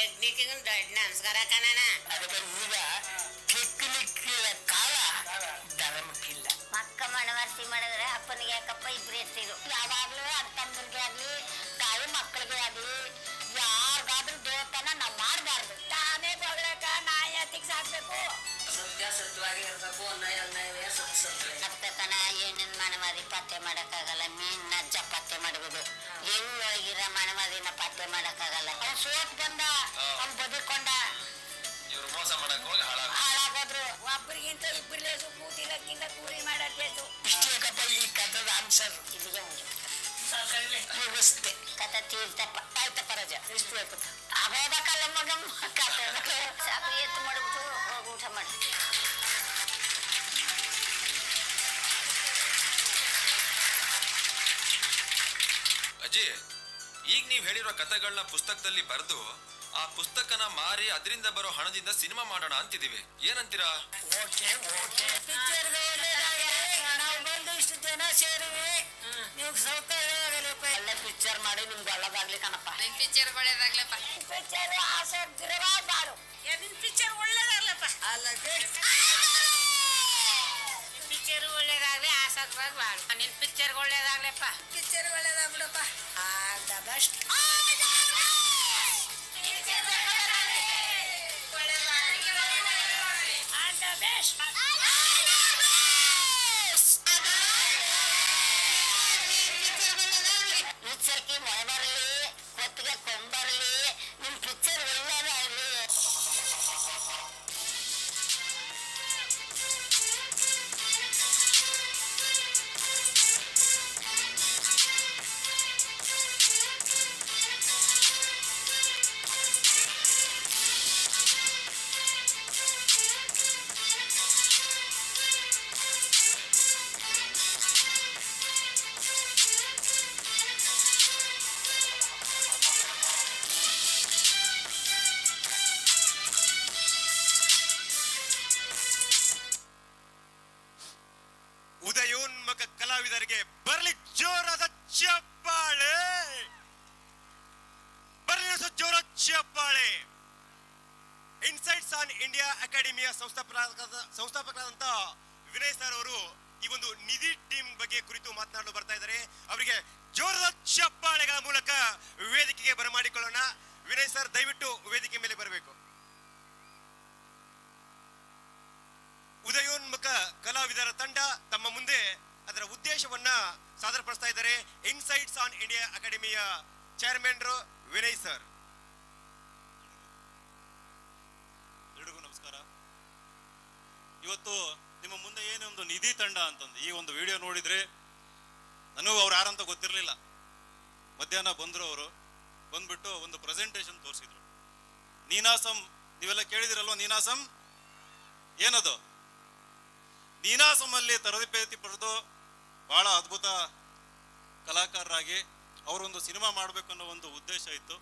ಟೆಕ್ನಿಕ್ಕಿಗೂ ದೊಡ್ಡ ನಮಸ್ಕಾರ ಕಣಣ್ಣ. ಅದಕ್ಕೆ ಈಗ ಟೆಕ್ನಿಕ್ಕಿನ ಕಾಲ ಧರ್ಮಕ್ಕಿಲ್ಲ. ಮಕ್ಕ ಮನವರ್ಸಿ ಮಾಡಿದ್ರೆ ಅಪ್ಪನಿಗೆ ಯಾಕಪ್ಪ ಇಬ್ರು ಎತ್ತಿರು. ಯಾವಾಗ್ಲೂ ಅರ್ಥಂದ್ರಿಗೆ ಆಗ್ಲಿ ತಾಯಿ ಮಕ್ಕಳಿಗೆ ಆಗ್ಲಿ ಯಾರಿಗಾದ್ರೂ ದೇವತನ ನಾವ್ ಮಾಡಬಾರ್ದು. ತಾನೇ ಬಗ್ಳಕ ನಾಯಿ ಹತ್ತಿಗೆ ಸಾಕ್ಬೇಕು. ಸತ್ಯ ಸತ್ಯವಾಗಿ ಇರ್ಬೇಕು, ಅನ್ಯಾಯ ಅನ್ಯಾಯವೇ ಸತ್ಯ. ಸತ್ತತನ ಏನೇನ್ ಮನವಾದಿ ಪತ್ತೆ ಮಾಡಕ್ಕಾಗಲ್ಲ. ಮೀನ್ ನಜ್ಜ ಪತ್ತೆ ಮಾಡ್ಬೋದು, ಹೆಣ್ಣೊಳಗಿರ ಮನವಾದಿನ ಪತ್ತೆ ಮಾಡಕ್ಕಾಗಲ್ಲ. ಅವ್ನು ಸೋತ್ ಬಂದ, ಅವ್ನು ಬದುಕೊಂಡ, ಇವ್ರು ಮೋಸ ಮಾಡಕ್ ಹೋಗಿ ಹಾಳಾಗೋದ್ರು. ಒಬ್ಬರಿಗಿಂತ ಇಬ್ಬರು ಲೇಸು, ಕೂತಿಲಕ್ಕಿಂತ ಕೂಲಿ ಮಾಡೋದ್ ಲೇಸು. ಇಷ್ಟೇಕಪ್ಪ ಈ ಕಥದ ಆನ್ಸರ್. ಇಲ್ಲಿಗೆ ಮುಗಿಸ್ತೆ ಕಥ ತೀರ್ತಪ್ಪ. ಆಯ್ತಪ್ಪ ರಜಾ. ಇಷ್ಟು ಆಯ್ತಪ್ಪ. ಅಗೋದಕ್ಕಲ್ಲ ಮಗ ಕಥೆ ಸಾಕು. ಎತ್ತು ಮಾಡ್ಬಿಟ್ಟು ಹೋಗಿ ಊಟ ಮಾಡಿ. ಅಜ್ಜಿ, ಈಗ ನೀವ್ ಹೇಳಿರೋ ಕಥೆಗಳನ್ನ ಪುಸ್ತಕದಲ್ಲಿ ಬರೆದು ಆ ಪುಸ್ತಕನ ಮಾರಿ ಅದರಿಂದ ಬರೋ ಹಣದಿಂದ ಸಿನಿಮಾ ಮಾಡೋಣ ಅಂತಿದೀವಿ. ಏನಂತೀರಾ? Okay okay. ನಾವು ಬಂದು ಇಷ್ಟು ಜನ ಸೇರಿವಿ, ನೀವು ಸೌಕರ್ಯವಾಗಲಿಪ್ಪ. ಒಳ್ಳೆ ಪಿಕ್ಚರ್ ಮಾಡಿ ನಿಮ್ಗೆ ಒಳ್ಳೇದಾಗ್ಲಿ ಕಣಪ್ಪ. ನಿನ್ ಪಿಕ್ಚರ್ ಒಳ್ಳೇದಾಗ್ಲಪ್ಪ. ಪಿಕ್ಚರ್ ಆಸಕ್ತಿರುವ ಬಾಳು. ನಿನ್ ಪಿಕ್ಚರ್ ಒಳ್ಳೇದಾಗ್ಲಪ್ಪ. ಅಲ್ಲದೆ ಪಿಕ್ಚರ್ ಒಳ್ಳೇದಾಗ್ಲಿ, ಆಸಕ್ತವಾಗಿ ಬಾಳು. ನಿನ್ ಪಿಕ್ಚರ್ ಒಳ್ಳೇದಾಗ್ಲಪ್ಪ. ಪಿಕ್ಚರ್ ಒಳ್ಳೇದಾಗ್ಬಿಡಪ್ಪ. All the best. ಪಿಕ್ಚರ್ಗೆ ಮೊಳೆ ಬರಲಿ, ಹೊತ್ತಿಗೆ ಕೊಂಬರಲಿ, ನಿಮ್ ಪಿಕ್ಚರ್ ಒಳ್ಳೇದಾಗ್ಲಿ. ಉದಯೋನ್ಮುಖ ಕಲಾವಿದರಿಗೆ ಬರಲಿ ಜೋರಾದ ಚಪ್ಪಾಳೆ. ಬರಲಿ ಜೋರಾದ ಚಪ್ಪಾಳೆ. ಇನ್ಸೈಟ್ಸ್ ಆನ್ ಇಂಡಿಯಾ ಅಕಾಡೆಮಿಯ ಸಂಸ್ಥಾಪಕರಾದಂತ ವಿನಯ್ ಸರ್ ಅವರು ಈ ಒಂದು ನಿಧಿ ಟೀಮ್ ಬಗ್ಗೆ ಕುರಿತು ಮಾತನಾಡಲು ಬರ್ತಾ ಇದ್ದಾರೆ. ಅವರಿಗೆ ಜೋರಾದ ಚಪ್ಪಾಳೆಗಳ ಮೂಲಕ ವೇದಿಕೆಗೆ ಬರಮಾಡಿಕೊಳ್ಳೋಣ. ವಿನಯ್ ಸರ್ ದಯವಿಟ್ಟು ವೇದಿಕೆ ಮೇಲೆ ಬರಬೇಕು. ಉದಯೋನ್ಮುಖ ಕಲಾವಿದರ ತಂಡ ತಮ್ಮ ಮುಂದೆ ಅದರ ಉದ್ದೇಶವನ್ನ ಸಾದರಪಡಿಸ್ತಾ ಇದ್ದಾರೆ. ಇನ್ಸೈಟ್ಸ್ ಆನ್ ಇಂಡಿಯಾ ಅಕಾಡೆಮಿಯ ಚೇರ್ಮನ್ ವಿನಯ್ ಸರ್. ಎಲ್ರಿಗೂ ನಮಸ್ಕಾರ. ಇವತ್ತು ನಿಮ್ಮ ಮುಂದೆ ಏನೊಂದು ನಿಧಿ ತಂಡ ಅಂತಂದು ಈ ಒಂದು ವಿಡಿಯೋ ನೋಡಿದ್ರೆ ನನಗೂ ಅವ್ರು ಯಾರಂತ ಗೊತ್ತಿರಲಿಲ್ಲ. ಮಧ್ಯಾಹ್ನ ಬಂದ್ರು, ಅವರು ಬಂದ್ಬಿಟ್ಟು ಒಂದು ಪ್ರೆಸೆಂಟೇಶನ್ ತೋರಿಸಿದ್ರು. ನೀನಾಸಂ, ನೀವೆಲ್ಲ ಕೇಳಿದಿರಲ್ವ ನೀನಾಸಂ ಏನದು? ನೀನಾಸಮಲ್ಲಿ ತರಬೇತಿ ಪಡೆದು ಬಹಳ ಅದ್ಭುತ ಕಲಾಕಾರರಾಗಿ ಅವರೊಂದು ಸಿನಿಮಾ ಮಾಡಬೇಕು ಅನ್ನೋ ಒಂದು ಉದ್ದೇಶ ಇತ್ತು.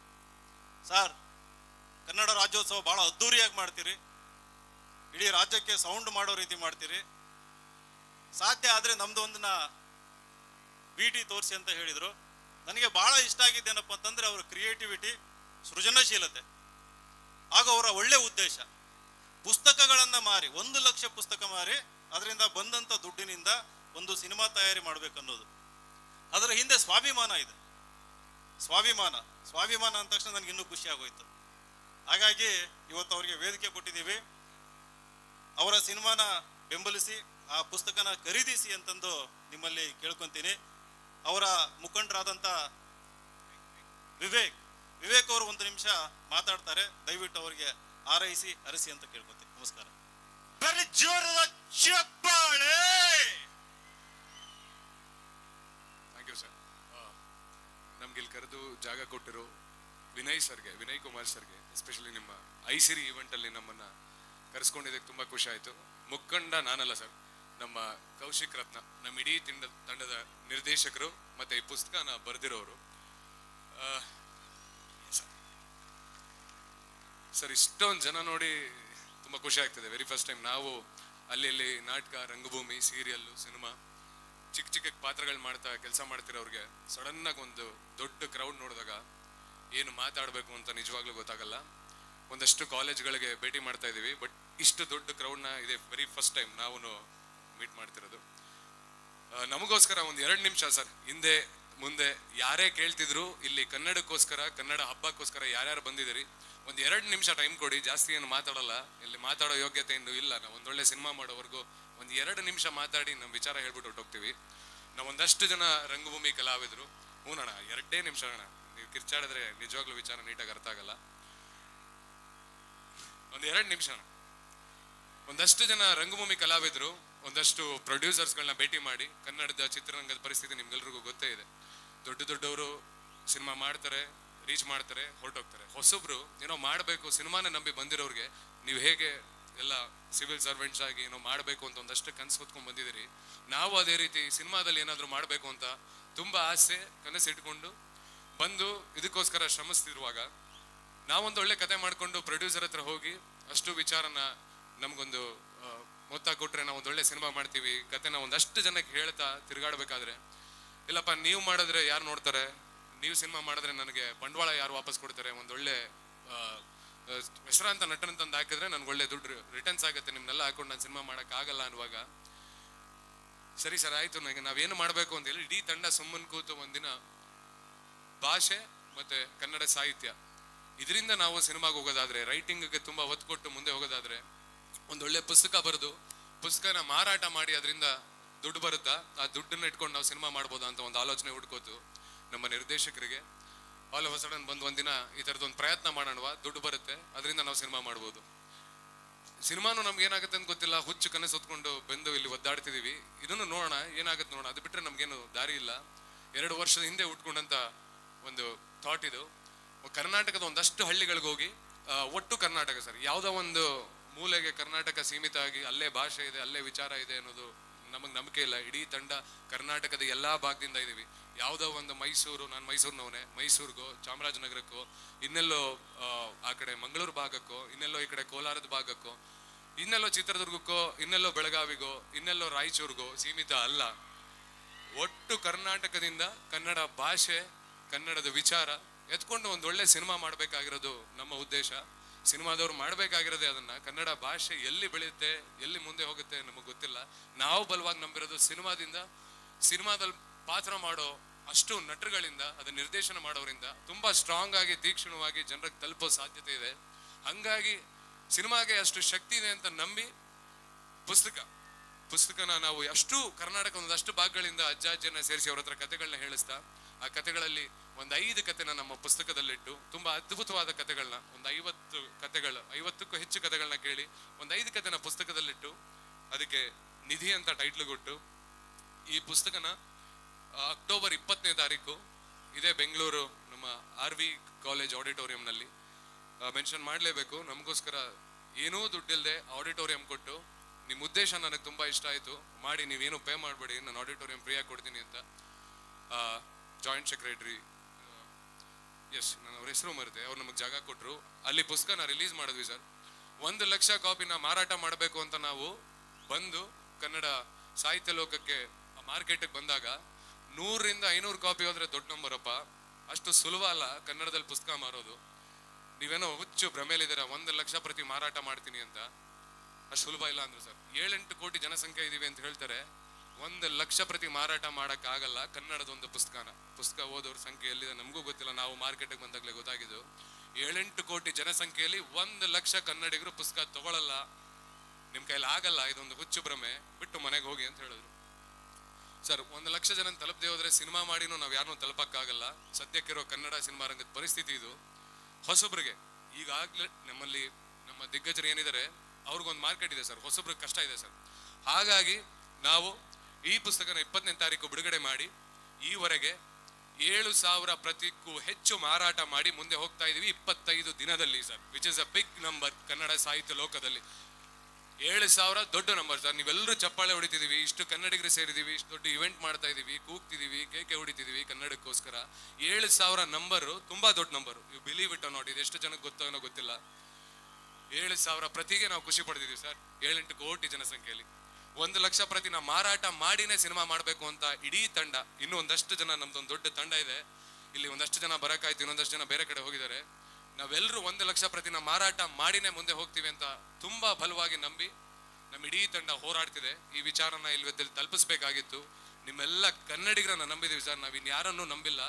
ಸರ್, ಕನ್ನಡ ರಾಜ್ಯೋತ್ಸವ ಬಹಳ ಅದ್ದೂರಿಯಾಗಿ ಮಾಡ್ತೀರಿ, ಇಡೀ ರಾಜ್ಯಕ್ಕೆ ಸೌಂಡ್ ಮಾಡೋ ರೀತಿ ಮಾಡ್ತೀರಿ, ಸಾಧ್ಯ ಆದರೆ ನಮ್ದು ಒಂದನ್ನ ವಿಟಿ ತೋರಿಸಿ ಅಂತ ಹೇಳಿದರು. ನನಗೆ ಬಹಳ ಇಷ್ಟ ಆಗಿದ್ದೇನಪ್ಪ ಅಂತಂದ್ರೆ ಅವರ ಕ್ರಿಯೇಟಿವಿಟಿ, ಸೃಜನಶೀಲತೆ ಹಾಗೂ ಅವರ ಒಳ್ಳೆ ಉದ್ದೇಶ. ಪುಸ್ತಕಗಳನ್ನು ಮಾರಿ 1 ಲಕ್ಷ ಪುಸ್ತಕ ಮಾರಿ ಅದರಿಂದ ಬಂದಂಥ ದುಡ್ಡಿನಿಂದ ಒಂದು ಸಿನಿಮಾ ತಯಾರಿ ಮಾಡಬೇಕನ್ನೋದು. ಅದರ ಹಿಂದೆ ಸ್ವಾಭಿಮಾನ ಇದೆ. ಸ್ವಾಭಿಮಾನ ಅಂದ ತಕ್ಷಣ ನನಗೆ ಇನ್ನೂ ಖುಷಿ ಆಗೋಯ್ತು. ಹಾಗಾಗಿ ಇವತ್ತು ಅವರಿಗೆ ವೇದಿಕೆ ಕೊಟ್ಟಿದ್ದೀವಿ. ಅವರ ಸಿನಿಮಾನ ಬೆಂಬಲಿಸಿ ಆ ಪುಸ್ತಕನ ಖರೀದಿಸಿ ಅಂತಂದು ನಿಮ್ಮಲ್ಲಿ ಕೇಳ್ಕೊಂತೀನಿ. ಅವರ ಮುಖಂಡರಾದಂಥ ವಿವೇಕ್ ಅವರು 1 ನಿಮಿಷ ಮಾತಾಡ್ತಾರೆ. ದಯವಿಟ್ಟು ಅವರಿಗೆ ಆರೈಸಿ ಅರಸಿ ಅಂತ ಕೇಳ್ಕೊತೀನಿ. ನಮಸ್ಕಾರ. ಬರಲಿ ಜೋರಾದ ಚಪ್ಪಾಳೆ. Thank you sir. ನಮ್ಗೆ ಇಲ್ಲಿ ಕರೆದು ಜಾಗ ಕೊಟ್ಟಿರೋ ವಿನಯ್ ಕುಮಾರ್ ಸರ್ಗೆ, ಎಸ್ಪೆಷಲಿ ನಿಮ್ಮ ಐಸಿರಿ ಈವೆಂಟಲ್ಲಿ ನಮ್ಮನ್ನು ಕರೆಸ್ಕೊಂಡಿದ್ದಕ್ಕೆ ತುಂಬ ಖುಷಿ ಆಯಿತು. ಮುಖಂಡ ನಾನಲ್ಲ ಸರ್, ನಮ್ಮ ಕೌಶಿಕ್ ರತ್ನ, ನಮ್ಮ ಇಡೀ ತಂಡದ ನಿರ್ದೇಶಕರು ಮತ್ತು ಈ ಪುಸ್ತಕನ ಬರೆದಿರೋರು. ಸರ್, ಇಷ್ಟೊಂದು ಜನ ನೋಡಿ ತುಂಬ ಖುಷಿ ಆಗ್ತದೆ. ವೆರಿ ಫಸ್ಟ್ ಟೈಮ್ ನಾವು ಅಲ್ಲಿ ನಾಟಕ, ರಂಗಭೂಮಿ, ಸೀರಿಯಲ್ಲು, ಸಿನಿಮಾ ಚಿಕ್ಕ ಪಾತ್ರಗಳು ಮಾಡ್ತಾ ಕೆಲಸ ಮಾಡ್ತಿರೋರಿಗೆ ಸಡನ್ನಾಗಿ ಒಂದು ದೊಡ್ಡ ಕ್ರೌಡ್ ನೋಡಿದಾಗ ಏನು ಮಾತಾಡಬೇಕು ಅಂತ ನಿಜವಾಗ್ಲೂ ಗೊತ್ತಾಗಲ್ಲ. ಒಂದಷ್ಟು ಕಾಲೇಜ್ಗಳಿಗೆ ಭೇಟಿ ಮಾಡ್ತಾ ಇದ್ದೀವಿ. ಬಟ್ ಇಷ್ಟು ದೊಡ್ಡ ಕ್ರೌಡ್ನ ಇದೆ ವೆರಿ ಫಸ್ಟ್ ಟೈಮ್ ನಾವು ಮೀಟ್ ಮಾಡ್ತಿರೋದು. ನಮಗೋಸ್ಕರ ಒಂದು 2 ನಿಮಿಷ ಸರ್, ಹಿಂದೆ ಮುಂದೆ ಯಾರೇ ಕೇಳ್ತಿದ್ರು ಇಲ್ಲಿ ಕನ್ನಡಕ್ಕೋಸ್ಕರ, ಕನ್ನಡ ಹಬ್ಬಕ್ಕೋಸ್ಕರ ಯಾರ್ಯಾರು ಬಂದಿದ್ದೀರಿ, ಒಂದು 2 ನಿಮಿಷ ಟೈಮ್ ಕೊಡಿ. ಜಾಸ್ತಿ ಏನು ಮಾತಾಡಲ್ಲ, ಇಲ್ಲಿ ಮಾತಾಡೋ ಯೋಗ್ಯತೆ ಇನ್ನೂ ಇಲ್ಲ. ನಾವು ಒಂದೊಳ್ಳೆ ಸಿನಿಮಾ ಮಾಡೋವರೆಗೂ ಒಂದು 2 ನಿಮಿಷ ಮಾತಾಡಿ ನಮ್ಮ ವಿಚಾರ ಹೇಳ್ಬಿಟ್ಟು ಹೊರಟೋಗ್ತೀವಿ. ನಾವು ಒಂದಷ್ಟು ಜನ ರಂಗಭೂಮಿ ಕಲಾವಿದರು. ಹೂನಣ್ಣ, 2 ನಿಮಿಷ ಅಣ್ಣ, ನೀವು ಕಿರ್ಚಾಡಿದ್ರೆ ನಿಜವಾಗ್ಲೂ ವಿಚಾರ ನೀಟಾಗಿ ಅರ್ಥ ಆಗಲ್ಲ. ಒಂದು 2 ನಿಮಿಷ. ಒಂದಷ್ಟು ಜನ ರಂಗಭೂಮಿ ಕಲಾವಿದರು, ಒಂದಷ್ಟು ಪ್ರೊಡ್ಯೂಸರ್ಸ್ಗಳನ್ನ ಭೇಟಿ ಮಾಡಿ, ಕನ್ನಡದ ಚಿತ್ರರಂಗದ ಪರಿಸ್ಥಿತಿ ನಿಮ್ಗೆಲ್ರಿಗೂ ಗೊತ್ತೇ ಇದೆ. ದೊಡ್ಡವರು ಸಿನಿಮಾ ಮಾಡ್ತಾರೆ, ರೀಚ್ ಮಾಡ್ತಾರೆ, ಹೊರಟೋಗ್ತಾರೆ. ಹೊಸಬ್ರು ಏನೋ ಮಾಡಬೇಕು, ಸಿನಿಮಾನ ನಂಬಿ ಬಂದಿರೋರಿಗೆ ನೀವು ಹೇಗೆ ಎಲ್ಲ ಸಿವಿಲ್ ಸರ್ವೆಂಟ್ಸ್ ಆಗಿ ಏನೋ ಮಾಡಬೇಕು ಅಂತ ಒಂದಷ್ಟು ಕನಸು ಹೊತ್ಕೊಂಡು ಬಂದಿದ್ದೀರಿ. ನಾವು ಅದೇ ರೀತಿ ಸಿನಿಮಾದಲ್ಲಿ ಏನಾದರೂ ಮಾಡಬೇಕು ಅಂತ ತುಂಬ ಆಸೆ ಕನಸಿಟ್ಕೊಂಡು ಬಂದು ಇದಕ್ಕೋಸ್ಕರ ಶ್ರಮಿಸ್ತಿರುವಾಗ ನಾವೊಂದು ಒಳ್ಳೆ ಕತೆ ಮಾಡಿಕೊಂಡು ಪ್ರೊಡ್ಯೂಸರ್ ಹತ್ರ ಹೋಗಿ ಅಷ್ಟು ವಿಚಾರನ ನಮಗೊಂದು ಮೊತ್ತ ಕೊಟ್ರೆ ನಾವು ಒಂದೊಳ್ಳೆ ಸಿನಿಮಾ ಮಾಡ್ತೀವಿ, ಕತೆನ ಒಂದಷ್ಟು ಜನಕ್ಕೆ ಹೇಳ್ತಾ ತಿರುಗಾಡ್ಬೇಕಾದ್ರೆ, ಇಲ್ಲಪ್ಪ ನೀವು ಮಾಡಿದ್ರೆ ಯಾರು ನೋಡ್ತಾರೆ, ನೀವು ಸಿನಿಮಾ ಮಾಡಿದ್ರೆ ನನಗೆ ಬಂಡವಾಳ ಯಾರು ವಾಪಸ್ ಕೊಡ್ತಾರೆ, ಒಂದೊಳ್ಳೆ ಹೆಸರಾಂತ ನಟನಂತಂದು ಹಾಕಿದ್ರೆ ನನ್ಗೆ ಒಳ್ಳೆ ದುಡ್ಡು ರಿಟರ್ನ್ಸ್ ಆಗುತ್ತೆ, ನಿಮ್ನೆಲ್ಲ ಹಾಕೊಂಡು ನಾನು ಸಿನಿಮಾ ಮಾಡೋಕ್ಕಾಗಲ್ಲ ಅನ್ನುವಾಗ, ಸರಿ ಸರ್ ಆಯ್ತು, ನನಗೆ ನಾವೇನು ಮಾಡಬೇಕು ಅಂತ ಹೇಳಿ ಇಡೀ ತಂಡ ಸುಮ್ಮನೆ ಕೂತು ಒಂದಿನ ಭಾಷೆ ಮತ್ತೆ ಕನ್ನಡ ಸಾಹಿತ್ಯ ಇದರಿಂದ ನಾವು ಸಿನಿಮಾಗೆ ಹೋಗೋದಾದ್ರೆ, ರೈಟಿಂಗ್ಗೆ ತುಂಬಾ ಒತ್ತು ಕೊಟ್ಟು ಮುಂದೆ ಹೋಗೋದಾದ್ರೆ, ಒಂದೊಳ್ಳೆ ಪುಸ್ತಕ ಬರೆದು ಪುಸ್ತಕನ ಮಾರಾಟ ಮಾಡಿ ಅದರಿಂದ ದುಡ್ಡು ಬರುತ್ತಾ, ಆ ದುಡ್ಡನ್ನ ಇಟ್ಕೊಂಡು ನಾವು ಸಿನಿಮಾ ಮಾಡ್ಬೋದಾ ಅಂತ ಒಂದು ಆಲೋಚನೆ ಹುಡ್ಕೋತು ನಮ್ಮ ನಿರ್ದೇಶಕರಿಗೆ. ಆಲ್ ಆಫ್ ಅ ಸಡನ್ ಬಂದು ಒಂದಿನ ಈ ಥರದೊಂದು ಪ್ರಯತ್ನ ಮಾಡೋಣವಾ, ದುಡ್ಡು ಬರುತ್ತೆ, ಅದರಿಂದ ನಾವು ಸಿನಿಮಾ ಮಾಡ್ಬೋದು. ಸಿನಿಮಾನು ನಮ್ಗೆ ಏನಾಗುತ್ತೆ ಅಂತ ಗೊತ್ತಿಲ್ಲ, ಹುಚ್ಚು ಕನಸು ಹೊತ್ಕೊಂಡು ಬಂದು ಇಲ್ಲಿ ಒದ್ದಾಡ್ತಿದೀವಿ. ಇದನ್ನು ನೋಡೋಣ, ಏನಾಗುತ್ತೆ ನೋಡೋಣ, ಅದು ಬಿಟ್ಟರೆ ನಮ್ಗೇನು ದಾರಿ ಇಲ್ಲ. 2 ವರ್ಷದ ಹಿಂದೆ ಉಟ್ಕೊಂಡಂತ ಒಂದು ಥಾಟ್ ಇದು. ಕರ್ನಾಟಕದ ಒಂದಷ್ಟು ಹಳ್ಳಿಗಳಿಗೆ ಹೋಗಿ, ಒಟ್ಟು ಕರ್ನಾಟಕ ಸರ್, ಯಾವುದೋ ಒಂದು ಮೂಲೆಗೆ ಕರ್ನಾಟಕ ಸೀಮಿತ ಆಗಿ ಅಲ್ಲೇ ಭಾಷೆ ಇದೆ, ಅಲ್ಲೇ ವಿಚಾರ ಇದೆ ಅನ್ನೋದು ನಮಗೆ ನಂಬಿಕೆ ಇಲ್ಲ. ಇಡೀ ತಂಡ ಕರ್ನಾಟಕದ ಎಲ್ಲಾ ಭಾಗದಿಂದ ಇದೀವಿ. ಯಾವುದೋ ಒಂದು ಮೈಸೂರು, ನಾನು ಮೈಸೂರಿನವನೇ, ಮೈಸೂರಿಗೋ ಚಾಮರಾಜನಗರಕ್ಕೋ, ಇನ್ನೆಲ್ಲೋ ಆ ಕಡೆ ಮಂಗಳೂರು ಭಾಗಕ್ಕೋ, ಇನ್ನೆಲ್ಲೋ ಈ ಕಡೆ ಕೋಲಾರದ ಭಾಗಕ್ಕೋ, ಇನ್ನೆಲ್ಲೋ ಚಿತ್ರದುರ್ಗಕ್ಕೋ, ಇನ್ನೆಲ್ಲೋ ಬೆಳಗಾವಿಗೋ, ಇನ್ನೆಲ್ಲೋ ರಾಯಚೂರಿಗೋ ಸೀಮಿತ ಅಲ್ಲ. ಒಟ್ಟು ಕರ್ನಾಟಕದಿಂದ ಕನ್ನಡ ಭಾಷೆ, ಕನ್ನಡದ ವಿಚಾರ ಎತ್ಕೊಂಡು ಒಂದು ಒಳ್ಳೆ ಸಿನಿಮಾ ಮಾಡಬೇಕಾಗಿರೋದು ನಮ್ಮ ಉದ್ದೇಶ. ಸಿನಿಮಾದವ್ರು ಮಾಡಬೇಕಾಗಿರೋದೇ ಅದನ್ನ. ಕನ್ನಡ ಭಾಷೆ ಎಲ್ಲಿ ಬೆಳೆಯುತ್ತೆ, ಎಲ್ಲಿ ಮುಂದೆ ಹೋಗುತ್ತೆ ನಮಗೆ ಗೊತ್ತಿಲ್ಲ. ನಾವು ಬಲವಾಗಿ ನಂಬಿರೋದು ಸಿನಿಮಾದಿಂದ, ಸಿನಿಮಾದಲ್ಲಿ ಪಾತ್ರ ಮಾಡೋ ಅಷ್ಟು ನಟರುಗಳಿಂದ, ಅದನ್ನ ನಿರ್ದೇಶನ ಮಾಡೋರಿಂದ ತುಂಬಾ ಸ್ಟ್ರಾಂಗ್ ಆಗಿ ತೀಕ್ಷ್ಣವಾಗಿ ಜನರಿಗೆ ತಲುಪೋ ಸಾಧ್ಯತೆ ಇದೆ. ಹಂಗಾಗಿ ಸಿನಿಮಾಗೆ ಅಷ್ಟು ಶಕ್ತಿ ಇದೆ ಅಂತ ನಂಬಿ ಪುಸ್ತಕನ ನಾವು ಅಷ್ಟು ಕರ್ನಾಟಕ ಒಂದಷ್ಟು ಭಾಗಗಳಿಂದ ಅಜ್ಜನ ಸೇರಿಸಿ ಅವ್ರ ಹತ್ರ ಕತೆಗಳನ್ನ ಹೇಳಿಸ್ತಾ, ಆ ಕತೆಗಳಲ್ಲಿ ಒಂದು 5 ಕತೆನ ನಮ್ಮ ಪುಸ್ತಕದಲ್ಲಿಟ್ಟು, ತುಂಬಾ ಅದ್ಭುತವಾದ ಕತೆಗಳನ್ನ, ಒಂದು 50ಕ್ಕೂ ಹೆಚ್ಚು ಕತೆಗಳನ್ನ ಕೇಳಿ ಒಂದು 5 ಕತೆನ ಪುಸ್ತಕದಲ್ಲಿಟ್ಟು ಅದಕ್ಕೆ ನಿಧಿ ಅಂತ ಟೈಟ್ಲ್ ಕೊಟ್ಟು, ಈ ಪುಸ್ತಕನ ಅಕ್ಟೋಬರ್ 20ನೇ ತಾರೀಕು ಇದೇ ಬೆಂಗಳೂರು ನಮ್ಮ RV ಕಾಲೇಜ್ ಆಡಿಟೋರಿಯಂನಲ್ಲಿ ಮೆನ್ಷನ್ ಮಾಡಲೇಬೇಕು. ನಮಗೋಸ್ಕರ ಏನೂ ದುಡ್ಡಿಲ್ಲದೆ ಆಡಿಟೋರಿಯಂ ಕೊಟ್ಟು, ನಿಮ್ಮ ಉದ್ದೇಶ ನನಗೆ ತುಂಬಾ ಇಷ್ಟ ಆಯ್ತು, ಮಾಡಿ, ನೀವೇನು ಪೇ ಮಾಡಬೇಡಿ, ನಾನು ಆಡಿಟೋರಿಯಂ ಫ್ರೀಯಾಗಿ ಕೊಡ್ತೀನಿ ಅಂತ ಜಾಯಿಂಟ್ ಸೆಕ್ರೆಟರಿ, ನಾನು ಅವ್ರ ಹೆಸರು ಮರೆತೆ, ಅವ್ರು ನಮಗೆ ಜಾಗ ಕೊಟ್ಟರು. ಅಲ್ಲಿ ಪುಸ್ತಕನ ರಿಲೀಸ್ ಮಾಡಿದ್ವಿ ಸರ್. 1 ಲಕ್ಷ ಕಾಪಿನ ಮಾರಾಟ ಮಾಡಬೇಕು ಅಂತ ನಾವು ಬಂದು ಕನ್ನಡ ಸಾಹಿತ್ಯ ಲೋಕಕ್ಕೆ ಮಾರ್ಕೆಟ್ಗೆ ಬಂದಾಗ 100ರಿಂದ 500 ಕಾಪಿ ಹೋದ್ರೆ ದೊಡ್ಡ ನಂಬರ್ ಅಪ್ಪ. ಅಷ್ಟು ಸುಲಭ ಅಲ್ಲ ಕನ್ನಡದಲ್ಲಿ ಪುಸ್ತಕ ಮಾರೋದು. ನೀವೇನೋ ಹುಚ್ಚು ಭ್ರಮೇಲಿದ್ದೀರಾ 1 ಲಕ್ಷ ಪ್ರತಿ ಮಾರಾಟ ಮಾಡ್ತೀನಿ ಅಂತ. ಅಷ್ಟು ಸುಲಭ ಇಲ್ಲ ಅಂದ್ರು ಸರ್. 7-8 ಕೋಟಿ ಜನಸಂಖ್ಯೆ ಇದೀವಿ ಅಂತ ಹೇಳ್ತಾರೆ. 1 ಲಕ್ಷ ಪ್ರತಿ ಮಾರಾಟ ಮಾಡಕ್ ಆಗಲ್ಲ ಕನ್ನಡದ ಒಂದು ಪುಸ್ತಕ ಓದೋರ್ ಸಂಖ್ಯೆ ಎಲ್ಲಿದೆ ನಮಗೂ ಗೊತ್ತಿಲ್ಲ. ನಾವು ಮಾರ್ಕೆಟ್ಗೆ ಬಂದಾಗ್ಲೇ ಗೊತ್ತಾಗಿದ್ದು 7-8 ಕೋಟಿ ಜನಸಂಖ್ಯೆಯಲ್ಲಿ 1 ಲಕ್ಷ ಕನ್ನಡಿಗರು ಪುಸ್ತಕ ತಗೊಳ್ಳಲ್ಲ. ನಿಮ್ ಕೈಲಿ ಆಗಲ್ಲ, ಇದೊಂದು ಹುಚ್ಚು ಭ್ರಮೆ, ಬಿಟ್ಟು ಮನೆಗೆ ಹೋಗಿ ಅಂತ ಹೇಳಿದ್ರು ಸರ್. 1 ಲಕ್ಷ ಜನ ತಲುಪದೆ ಹೋದ್ರೆ ಸಿನಿಮಾ ಮಾಡಿನೂ ನಾವು ಯಾರನ್ನೂ ತಲುಪಕ್ಕಾಗಲ್ಲ. ಸದ್ಯಕ್ಕಿರೋ ಕನ್ನಡ ಸಿನಿಮಾ ರಂಗದ ಪರಿಸ್ಥಿತಿ ಇದು. ಹೊಸಬ್ರಿಗೆ ಈಗಾಗ್ಲೇ ನಮ್ಮಲ್ಲಿ ನಮ್ಮ ದಿಗ್ಗಜರು ಏನಿದ್ದಾರೆ ಅವ್ರಿಗೊಂದು ಮಾರ್ಕೆಟ್ ಇದೆ ಸರ್, ಹೊಸಬ್ರಿಗೆ ಕಷ್ಟ ಇದೆ ಸರ್. ಹಾಗಾಗಿ ನಾವು ಈ ಪುಸ್ತಕನ 20ನೇ ತಾರೀಕು ಬಿಡುಗಡೆ ಮಾಡಿ ಈವರೆಗೆ 7,000 ಪ್ರತಿಗೂ ಹೆಚ್ಚು ಮಾರಾಟ ಮಾಡಿ ಮುಂದೆ ಹೋಗ್ತಾ ಇದೀವಿ 25 ದಿನದಲ್ಲಿ sir, which is a big number Kannada ಸಾಹಿತ್ಯ ಲೋಕದಲ್ಲಿ. 7,000 ದೊಡ್ಡ ನಂಬರ್ ಸರ್. ನೀವೆಲ್ಲರೂ ಚಪ್ಪಾಳೆ ಹೊಡಿತಿದೀವಿ, ಇಷ್ಟು ಕನ್ನಡಿಗರು ಸೇರಿದೀವಿ, ಇಷ್ಟು ದೊಡ್ಡ ಇವೆಂಟ್ ಮಾಡ್ತಾ ಇದೀವಿ, ಕೂಗ್ತಿದೀವಿ, ಕೇಕೆ ಹೊಡಿತಿದೀವಿ ಕನ್ನಡಕ್ಕೋಸ್ಕರ. 7,000 ನಂಬರು ತುಂಬಾ ದೊಡ್ಡ number. You believe it not, ಇದು ಎಷ್ಟು ಜನಕ್ಕೆ ಗೊತ್ತೋ ಗೊತ್ತಿಲ್ಲ. 7,000 ಪ್ರತಿಗೆ ನಾವು ಖುಷಿ ಪಡ್ತಿದೀವಿ ಸರ್. 7-8 ಕೋಟಿ ಜನಸಂಖ್ಯೆಯಲ್ಲಿ 1 ಲಕ್ಷ ಪ್ರತಿನ ಮಾರಾಟ ಮಾಡಿನೇ ಸಿನಿಮಾ ಮಾಡಬೇಕು ಅಂತ ಇಡೀ ತಂಡ, ಇನ್ನೂ ಒಂದಷ್ಟು ಜನ, ನಮ್ದೊಂದು ದೊಡ್ಡ ತಂಡ ಇದೆ ಇಲ್ಲಿ, ಒಂದಷ್ಟು ಜನ ಬರಕಾಯ್ತು, ಇನ್ನೊಂದಷ್ಟು ಜನ ಬೇರೆ ಕಡೆ ಹೋಗಿದ್ದಾರೆ. ನಾವೆಲ್ಲರೂ 1,00,000 ಪ್ರತಿನ ಮಾರಾಟ ಮಾಡಿನೇ ಮುಂದೆ ಹೋಗ್ತೀವಿ ಅಂತ ತುಂಬಾ ಬಲವಾಗಿ ನಂಬಿ ನಮ್ಮ ಇಡೀ ತಂಡ ಹೋರಾಡ್ತಿದೆ. ಈ ವಿಚಾರನ ಇಲ್ಲಿ ತಲುಪಿಸ್ಬೇಕಾಗಿತ್ತು. ನಿಮ್ಮೆಲ್ಲ ಕನ್ನಡಿಗರನ್ನ ನಂಬಿದೀವಿ ಸರ್, ನಾವ್ ಇನ್ಯಾರನ್ನೂ ನಂಬಿಲ್ಲ.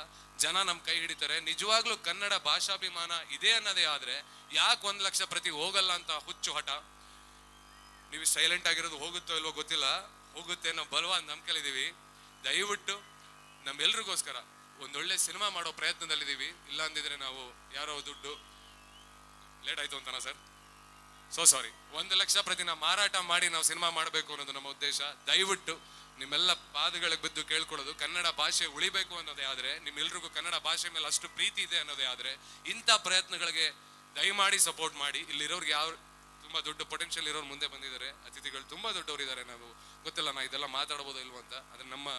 ಜನ ನಮ್ ಕೈ ಹಿಡಿತಾರೆ. ನಿಜವಾಗ್ಲೂ ಕನ್ನಡ ಭಾಷಾಭಿಮಾನ ಇದೆ ಅನ್ನೋದೇ ಆದ್ರೆ ಯಾಕೆ 1,00,000 ಪ್ರತಿ ಹೋಗಲ್ಲ ಅಂತ ಹುಚ್ಚು ಹಠ. ನೀವು ಸೈಲೆಂಟ್ ಆಗಿರೋದು ಹೋಗುತ್ತೋ ಇಲ್ವೋ ಗೊತ್ತಿಲ್ಲ, ಹೋಗುತ್ತೆ, ನಾವು ಬಲವಾದ ನಂಬಿಕೆಲಿದ್ದೀವಿ. ದಯವಿಟ್ಟು ನಮ್ಮೆಲ್ರಿಗೋಸ್ಕರ ಒಂದೊಳ್ಳೆ ಸಿನಿಮಾ ಮಾಡೋ ಪ್ರಯತ್ನದಲ್ಲಿದ್ದೀವಿ. ಇಲ್ಲ ಅಂದಿದ್ರೆ ನಾವು ಯಾರೋ ದುಡ್ಡು ಲೇಟ್ ಆಯ್ತು ಅಂತನಾ ಸರ್? ಸಾರಿ. 1,00,000 ಪ್ರತಿನ ಮಾರಾಟ ಮಾಡಿ ನಾವು ಸಿನಿಮಾ ಮಾಡಬೇಕು ಅನ್ನೋದು ನಮ್ಮ ಉದ್ದೇಶ. ದಯವಿಟ್ಟು ನಿಮ್ಮೆಲ್ಲ ಪಾದಗಳಿಗೆ ಬಿದ್ದು ಕೇಳ್ಕೊಳ್ಳೋದು, ಕನ್ನಡ ಭಾಷೆ ಉಳಿಬೇಕು ಅನ್ನೋದೇ ಆದ್ರೆ, ನಿಮ್ಮೆಲ್ರಿಗೂ ಕನ್ನಡ ಭಾಷೆ ಮೇಲೆ ಅಷ್ಟು ಪ್ರೀತಿ ಇದೆ ಅನ್ನೋದೇ ಆದ್ರೆ ಇಂಥ ಪ್ರಯತ್ನಗಳಿಗೆ ದಯಮಾಡಿ ಸಪೋರ್ಟ್ ಮಾಡಿ. ಇಲ್ಲಿರೋರ್ಗೆ ಯಾವ ತುಂಬಾ ದೊಡ್ಡ ಪೊಟೆನ್ಷಿಯಲ್ ಇರೋರು ಮುಂದೆ ಬಂದಿದ್ದಾರೆ, ಅತಿಥಿಗಳು ತುಂಬಾ ದೊಡ್ಡವರು ಇದ್ದಾರೆ. ನಾವು ಗೊತ್ತಿಲ್ಲ ನಾ ಇದೆಲ್ಲ ಮಾತಾಡ್ಬೋದೋ ಇಲ್ವೋ ಅಂತ, ಅದ್ರ ನಮ್ಮ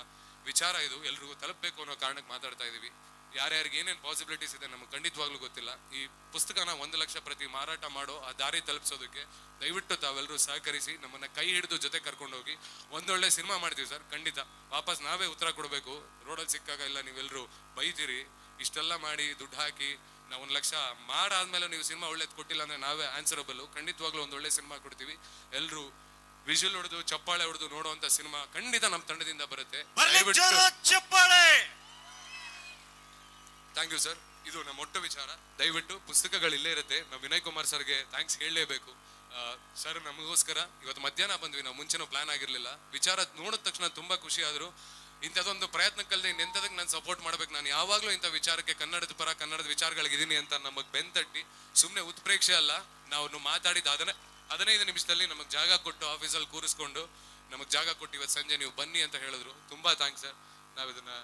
ವಿಚಾರ ಇದು, ಎಲ್ರಿಗೂ ತಲುಪಬೇಕು ಅನ್ನೋ ಕಾರಣಕ್ಕೆ ಮಾತಾಡ್ತಾ ಇದೀವಿ. ಯಾರ್ಯಾರಿಗೆ ಏನೇನು ಪಾಸಿಬಿಲಿಟೀಸ್ ಇದೆ ನಮ್ಗೆ ಖಂಡಿತವಾಗ್ಲೂ ಗೊತ್ತಿಲ್ಲ. ಈ ಪುಸ್ತಕನ 1,00,000 ಪ್ರತಿ ಮಾರಾಟ ಮಾಡೋ ಆ ದಾರಿ ತಲುಪಿಸೋದಕ್ಕೆ ದಯವಿಟ್ಟು ತಾವೆಲ್ಲರೂ ಸಹಕರಿಸಿ, ನಮ್ಮನ್ನ ಕೈ ಹಿಡಿದು ಜೊತೆ ಕರ್ಕೊಂಡು ಹೋಗಿ ಒಂದೊಳ್ಳೆ ಸಿನಿಮಾ ಮಾಡ್ತೀವಿ ಸರ್. ಖಂಡಿತ ವಾಪಸ್ ನಾವೇ ಉತ್ತರ ಕೊಡಬೇಕು. ರೋಡಲ್ಲಿ ಸಿಕ್ಕಾಗ ಇಲ್ಲ ನೀವೆಲ್ಲರೂ ಬೈತೀರಿ, ಇಷ್ಟೆಲ್ಲ ಮಾಡಿ ದುಡ್ಡು ಹಾಕಿ ನಾವು 1,00,000 ಮಾಡಾದ್ಮೇಲೆ ನೀವು ಸಿನಿಮಾ ಒಳ್ಳೇದು ಕೊಟ್ಟಿಲ್ಲ ಅಂದ್ರೆ ನಾವೇ ಆನ್ಸರಬಲ್. ಖಂಡಿತವಾಗ್ಲೂ ಒಂದೊಳ್ಳೆ ಸಿನಿಮಾ ಕೊಡ್ತೀವಿ. ಎಲ್ಲರೂ ವಿಜುವಲ್ ಹೊಡೆದು ಚಪ್ಪಾಳೆ ಹೊಡೆದು ನೋಡುವಂತ ಸಿನಿಮಾ ಖಂಡಿತ ನಮ್ಮ ತಂಡದಿಂದ ಬರುತ್ತೆ. Thank you sir. ಇದು ನಮ್ಮ ಒಟ್ಟು ವಿಚಾರ. ದಯವಿಟ್ಟು ಪುಸ್ತಕಗಳು ಇಲ್ಲೇ ಇರುತ್ತೆ. ನಾವು ವಿನಯ್ ಕುಮಾರ್ ಸರ್ಗೆ ಥ್ಯಾಂಕ್ಸ್ ಹೇಳಲೇಬೇಕು. ಸರ್ ನಮಗೋಸ್ಕರ ಇವತ್ತು ಮಧ್ಯಾಹ್ನ ಬಂದ್ವಿ, ನಾವು ಮುಂಚೆನೂ ಪ್ಲಾನ್ ಆಗಿರ್ಲಿಲ್ಲ. ವಿಚಾರ ನೋಡಿದ ತಕ್ಷಣ ತುಂಬಾ ಖುಷಿ ಆದ್ರು. ಇಂಥದೊಂದು ಪ್ರಯತ್ನಕ್ಕಲ್ಲದೆ ಇನ್ನೆಂಥದಕ್ಕೆ ನಾನು ಸಪೋರ್ಟ್ ಮಾಡ್ಬೇಕು, ನಾನು ಯಾವಾಗಲೂ ಇಂಥ ವಿಚಾರಕ್ಕೆ ಕನ್ನಡದ ಪರ ಕನ್ನಡದ ವಿಚಾರಗಳಿದ್ದೀನಿ ಅಂತ ನಮಗೆ ಬೆಂತಟ್ಟಿ ಸುಮ್ಮನೆ ಉತ್ಪ್ರೇಕ್ಷೆ ಅಲ್ಲ, ನಾವು ಮಾತಾಡಿದ 15 ನಿಮಿಷದಲ್ಲಿ ನಮಗೆ ಜಾಗ ಕೊಟ್ಟು ಆಫೀಸಲ್ಲಿ ಕೂರಿಸ್ಕೊಂಡು ನಮಗೆ ಜಾಗ ಕೊಟ್ಟು ಇವತ್ತು ಸಂಜೆ ನೀವು ಬನ್ನಿ ಅಂತ ಹೇಳಿದ್ರು. ತುಂಬಾ ಥ್ಯಾಂಕ್ಸ್ ಸರ್. ನಾವು ಇದನ್ನ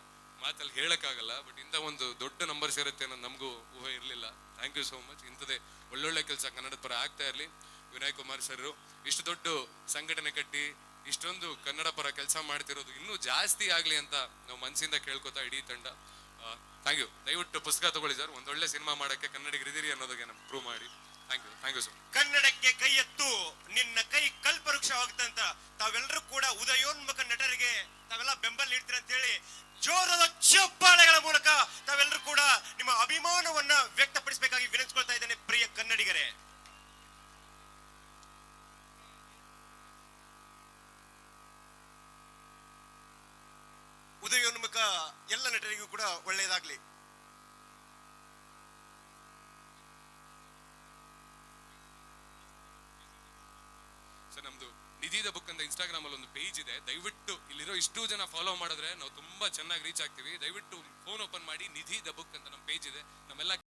ಮಾತಲ್ಲಿ ಹೇಳಕ್ಕಾಗಲ್ಲ, ಬಟ್ ಇಂಥ ಒಂದು ದೊಡ್ಡ ನಂಬರ್ ಸೇರುತ್ತೆ ಅನ್ನೋದು ನಮಗೂ ಊಹೆ ಇರಲಿಲ್ಲ. Thank you so much. ಇಂಥದೇ ಒಳ್ಳೊಳ್ಳೆ ಕೆಲಸ ಕನ್ನಡದ ಪರ ಆಗ್ತಾ ಇರಲಿ. ವಿನಯ್ ಕುಮಾರ್ ಸರ್ ಇಷ್ಟು ದೊಡ್ಡ ಸಂಘಟನೆ ಕಟ್ಟಿ ಇಷ್ಟೊಂದು ಕನ್ನಡ ಪರ ಕೆಲಸ ಮಾಡ್ತಿರೋದು ಇನ್ನೂ ಜಾಸ್ತಿ ಆಗ್ಲಿ ಅಂತ ನಾವು ಮನಸ್ಸಿಂದ ಕೇಳ್ಕೊತಾ ಇಡೀ ತಂಡ. Thank you. ದಯವಿಟ್ಟು ಪುಸ್ತಕ ತಗೊಳ್ಳಿ ಸರ್. ಒಂದೊಳ್ಳೆ ಸಿನಿಮಾ ಮಾಡಕ್ಕೆ ಕನ್ನಡಿಗರಿದ್ದೀರಿ ಅನ್ನೋದಕ್ಕೆ ನಮ್ಗೆ ಪ್ರೂವ್ ಮಾಡಿ. Thank you sir. ಕನ್ನಡಕ್ಕೆ ಕೈ ಎತ್ತು, ನಿನ್ನ ಕೈ ಕಲ್ಪವೃಕ್ಷವಾಗುತ್ತೆ ಅಂತ ತಾವೆಲ್ಲರೂ ಕೂಡ ಉದಯೋನ್ಮುಖ ನಟರಿಗೆ ತಾವೆಲ್ಲ ಬೆಂಬಲ ನೀಡ್ತೀರ ಅಂತ ಹೇಳಿ ಜೋರದ ಚಪ್ಪಾಳೆಗಳ ಮೂಲಕ ತಾವೆಲ್ಲರೂ ಕೂಡ ನಿಮ್ಮ ಅಭಿಮಾನವನ್ನ ವ್ಯಕ್ತಪಡಿಸಬೇಕಾಗಿ ವಿನಂತಿಸ್ಕೊಳ್ತಾ ಇದ್ದೇನೆ ಪ್ರಿಯ ಕನ್ನಡಿಗರೇ. ಉದಯೋನ್ಮುಖ ಎಲ್ಲ ನಟರಿಗೂ ಕೂಡ ಒಳ್ಳೆಯದಾಗ್ಲಿ. ಸರ್ ನಮ್ದು ನಿಧಿ ದ ಬುಕ್ ಅಂತ ಇನ್ಸ್ಟಾಗ್ರಾಮ್ ಅಲ್ಲಿ ಒಂದು ಪೇಜ್ ಇದೆ. ದಯವಿಟ್ಟು ಇಲ್ಲಿರೋ ಇಷ್ಟು ಜನ ಫಾಲೋ ಮಾಡಿದ್ರೆ ನಾವು ತುಂಬಾ ಚೆನ್ನಾಗಿ ರೀಚ್ ಆಗ್ತೀವಿ. ದಯವಿಟ್ಟು ಫೋನ್ ಓಪನ್ ಮಾಡಿ, ನಿಧಿ ದ ಬುಕ್ ಅಂತ ನಮ್ಮ ಪೇಜ್ ಇದೆ. ನಮ್ಮೆಲ್ಲ